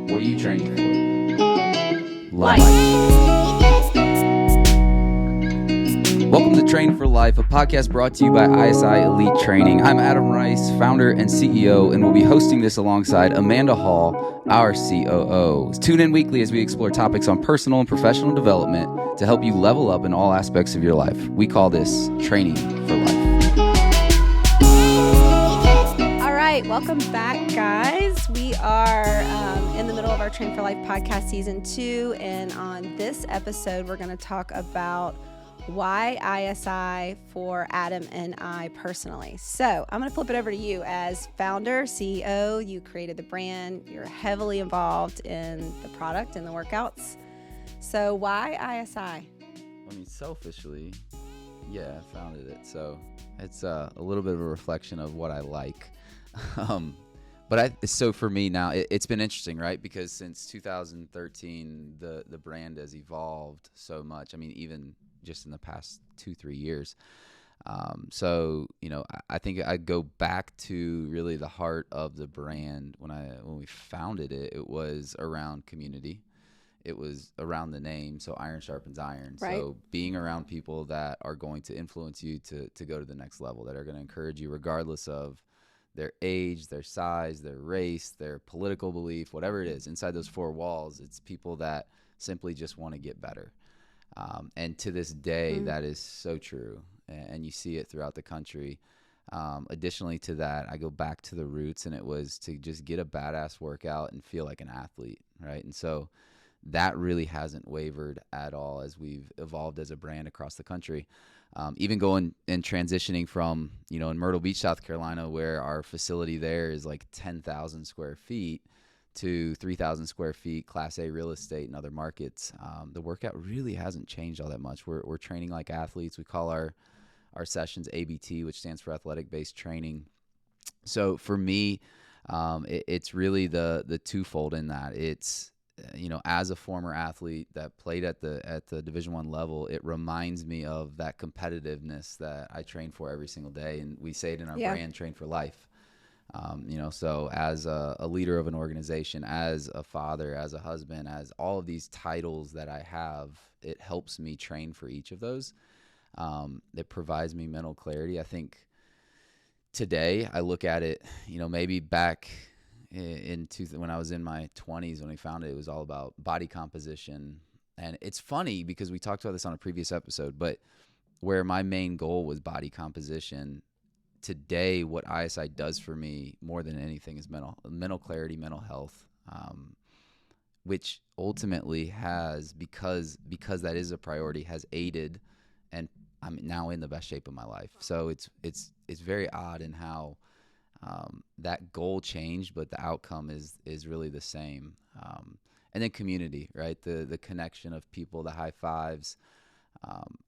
What are you training for? Life. Welcome to Train for Life, a podcast brought to you by ISI Elite Training. I'm Adam Rice, founder and CEO, and we'll be hosting this alongside Amanda Hall, our COO. Tune in weekly as we explore topics on personal and professional development to help you level up in all aspects of your life. We call this Training for Life. All right, welcome back, guys. We are in the middle of our Train for Life podcast season 2, and on this episode, we're going to talk about why ISI for Adam and I personally. So I'm going to flip it over to you as founder, CEO. You created the brand. You're heavily involved in the product and the workouts. So why ISI? I mean, selfishly, yeah, I founded it. So it's a little bit of a reflection of what I like. So for me now, it's been interesting, right? Because since 2013, the brand has evolved so much. I mean, even just in the past 2-3 years. So, you know, I think I go back to really the heart of the brand. When we founded it, it was around community. It was around the name. So Iron Sharpens Iron. Right. So being around people that are going to influence you to go to the next level, that are going to encourage you regardless of their age, their size, their race, their political belief, whatever it is. Inside those 4 walls, it's people that simply just want to get better. And to this day, that is so true. And you see it throughout the country. Additionally to that, I go back to the roots, and it was to just get a badass workout and feel like an athlete, right? And so that really hasn't wavered at all as we've evolved as a brand across the country. Even going and transitioning from, you know, in Myrtle Beach, South Carolina, where our facility there is like 10,000 square feet, to 3,000 square feet, Class A real estate and other markets. The workout really hasn't changed all that much. We're training like athletes. We call our sessions ABT, which stands for athletic-based training. So for me, it's really the twofold in that. It's, you know, as a former athlete that played at the Division I level, it reminds me of that competitiveness that I train for every single day. And we say it in our brand, Train for Life. You know, so as a leader of an organization, as a father, as a husband, as all of these titles that I have, it helps me train for each of those. It provides me mental clarity. I think today I look at it, you know, maybe back when I was in my 20s, when we founded it, it was all about body composition. And it's funny because we talked about this on a previous episode, but where my main goal was body composition, today, what ISI does for me more than anything is mental clarity, mental health, which ultimately has, because that is a priority, has aided, and I'm now in the best shape of my life. So it's very odd in how that goal changed, but the outcome is really the same. And then community, right? The connection of people, the high fives.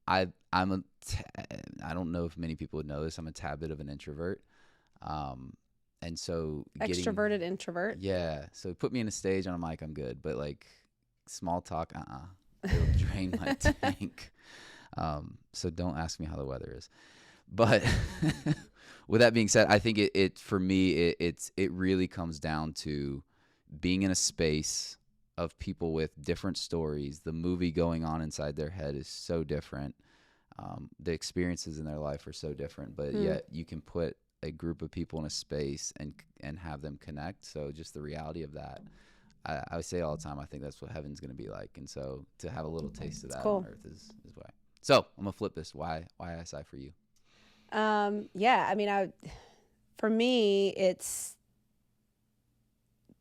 I don't know if many people would know this. I'm a tad bit of an introvert. And so Extroverted introvert. Yeah. So put me in a stage on a mic, I'm good. But like small talk, it'll drain my tank. So don't ask me how the weather is. But with that being said, I think it for me, it really comes down to being in a space of people with different stories. The movie going on inside their head is so different. The experiences in their life are so different, but yet you can put a group of people in a space and have them connect. So just the reality of that, I say all the time, I think that's what heaven's going to be like. And so to have a little taste of that on earth is why. So I'm going to flip this. Why ISI for you? Yeah, I mean, for me, it's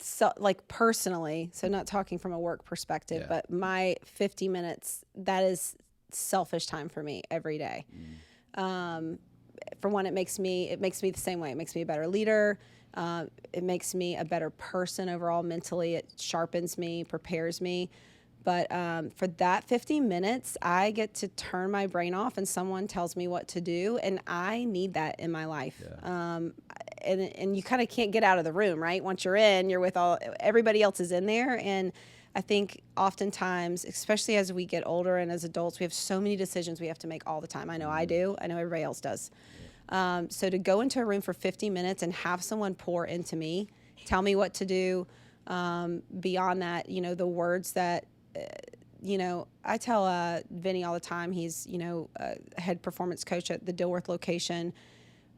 so like personally, so not talking from a work perspective, but my 50 minutes, that is selfish time for me every day. For one, it makes me the same way. It makes me a better leader. It makes me a better person overall mentally. It sharpens me, prepares me. But for that 50 minutes, I get to turn my brain off and someone tells me what to do. And I need that in my life. Yeah. And you kind of can't get out of the room, right? Once you're in, you're with everybody else is in there. And I think oftentimes, especially as we get older and as adults, we have so many decisions we have to make all the time. I know I do. I know everybody else does. So to go into a room for 50 minutes and have someone pour into me, tell me what to do, Beyond that, the words that, I tell Vinny all the time, he's, a head performance coach at the Dilworth location.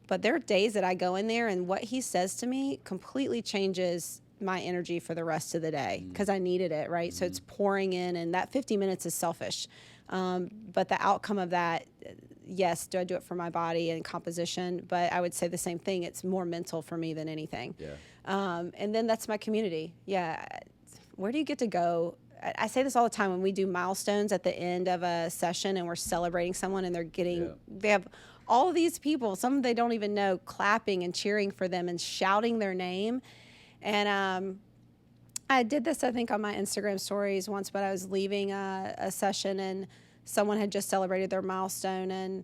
But there are days that I go in there and what he says to me completely changes my energy for the rest of the day because I needed it, right? So it's pouring in, and that 50 minutes is selfish. But the outcome of that, yes, do I do it for my body and composition? But I would say the same thing. It's more mental for me than anything. Yeah. And then that's my community. Yeah. Where do you get to go? I say this all the time when we do milestones at the end of a session and we're celebrating someone and they have all of these people, some they don't even know, clapping and cheering for them and shouting their name. And I did this, I think, on my Instagram stories once, but I was leaving a session and someone had just celebrated their milestone, and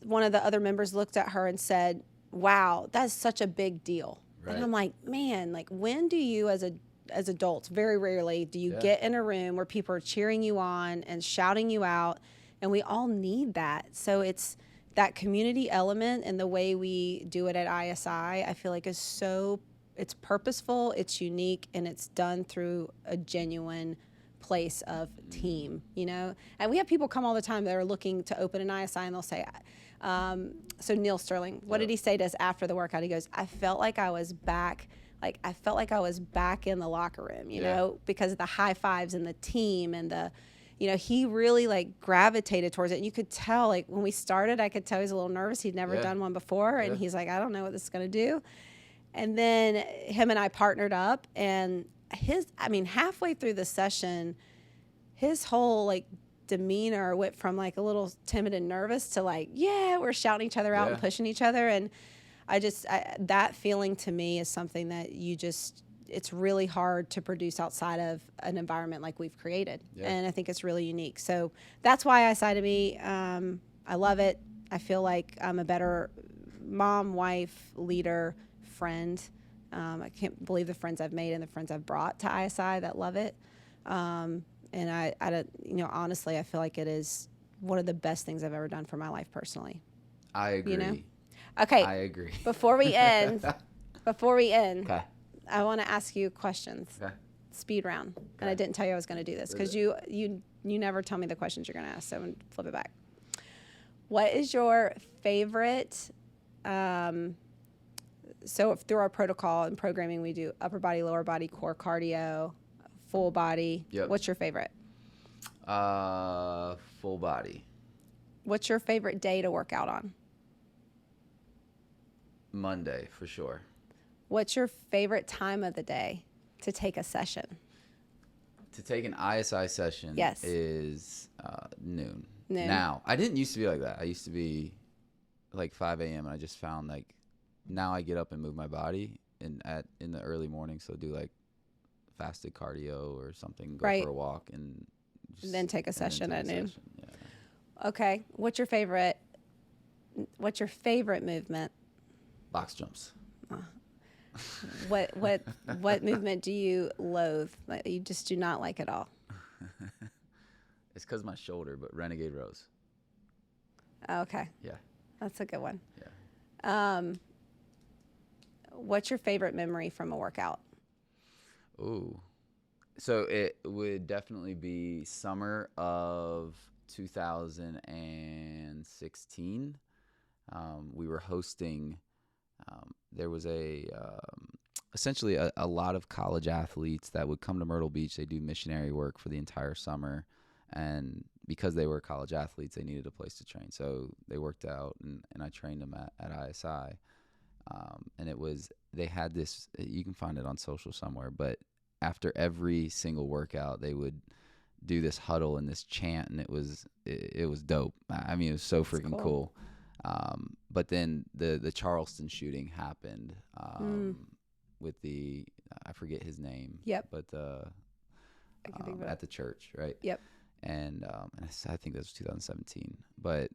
one of the other members looked at her and said, "Wow, that's such a big deal." Right. And I'm like, man, like when do you as adults, very rarely do you get in a room where people are cheering you on and shouting you out, and we all need that. So it's that community element, and the way we do it at ISI, I feel like it's purposeful, it's unique, and it's done through a genuine place of team, And we have people come all the time that are looking to open an ISI, and they'll say, so Neil Sterling, what did he say to us after the workout? He goes, I felt like I was back in the locker room, you know, because of the high fives and the team and the, he really like gravitated towards it. And you could tell, like when we started, I could tell he was a little nervous. He'd never done one before. And he's like, I don't know what this is going to do. And then him and I partnered up, and halfway through the session, his whole like demeanor went from like a little timid and nervous to like, we're shouting each other out and pushing each other. And that feeling to me is something that it's really hard to produce outside of an environment like we've created. And I think it's really unique. So that's why ISI to me, I love it. I feel like I'm a better mom, wife, leader, friend. I can't believe the friends I've made and the friends I've brought to ISI that love it. And I honestly, I feel like it is one of the best things I've ever done for my life personally. I agree. Okay. I agree. Before we end, okay. I want to ask you questions. Okay. Speed round. Okay. And I didn't tell you I was going to do this because you never tell me the questions you're going to ask. So I'm going to flip it back. What is your favorite? So through our protocol and programming, we do upper body, lower body, core cardio, full body. Yep. What's your favorite? Full body. What's your favorite day to work out on? Monday, for sure. What's your favorite time of the day to take a session? To take an ISI session is noon. Now, I didn't used to be like that. I used to be like 5 a.m. and I just found like now I get up and move my body in the early morning. So do like fasted cardio or something, go for a walk and then take a session at noon. Yeah. Okay. What's your favorite movement? Box jumps. What movement do you loathe? You just do not like at all? It's because of my shoulder, but renegade rows. Okay. Yeah. That's a good one. Yeah. What's your favorite memory from a workout? Ooh. So it would definitely be summer of 2016. We were hosting, there was essentially a lot of college athletes that would come to Myrtle Beach. They do missionary work for the entire summer. And because they were college athletes, they needed a place to train. So they worked out, and I trained them at ISI. And they had this, you can find it on social somewhere, but after every single workout, they would do this huddle and this chant, and it was dope. I mean, it was so freaking cool. But then the Charleston shooting happened with I forget his name. Yep. But at the church, right? Yep. And I think that was 2017. But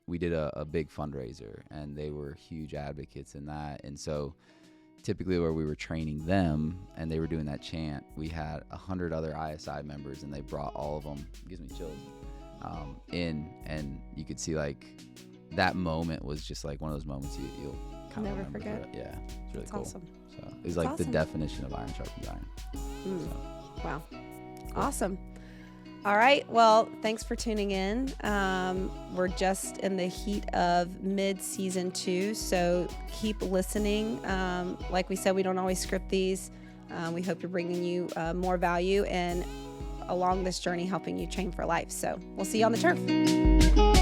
we did a big fundraiser, and they were huge advocates in that. And so typically where we were training them and they were doing that chant, we had 100 other ISI members, and they brought all of them, it gives me chills, in, and you could see like that moment was just like one of those moments kind of Never remember forget. through it. Yeah, it's really That's cool. awesome. So it's like the awesome. definition of Iron Sharpens Iron. So, Wow. Awesome. All right. Well, thanks for tuning in. We're just in the heat of mid-season 2, so keep listening. Like we said, we don't always script these. We hope to bringing you more value and along this journey helping you train for life. So we'll see you on the turf.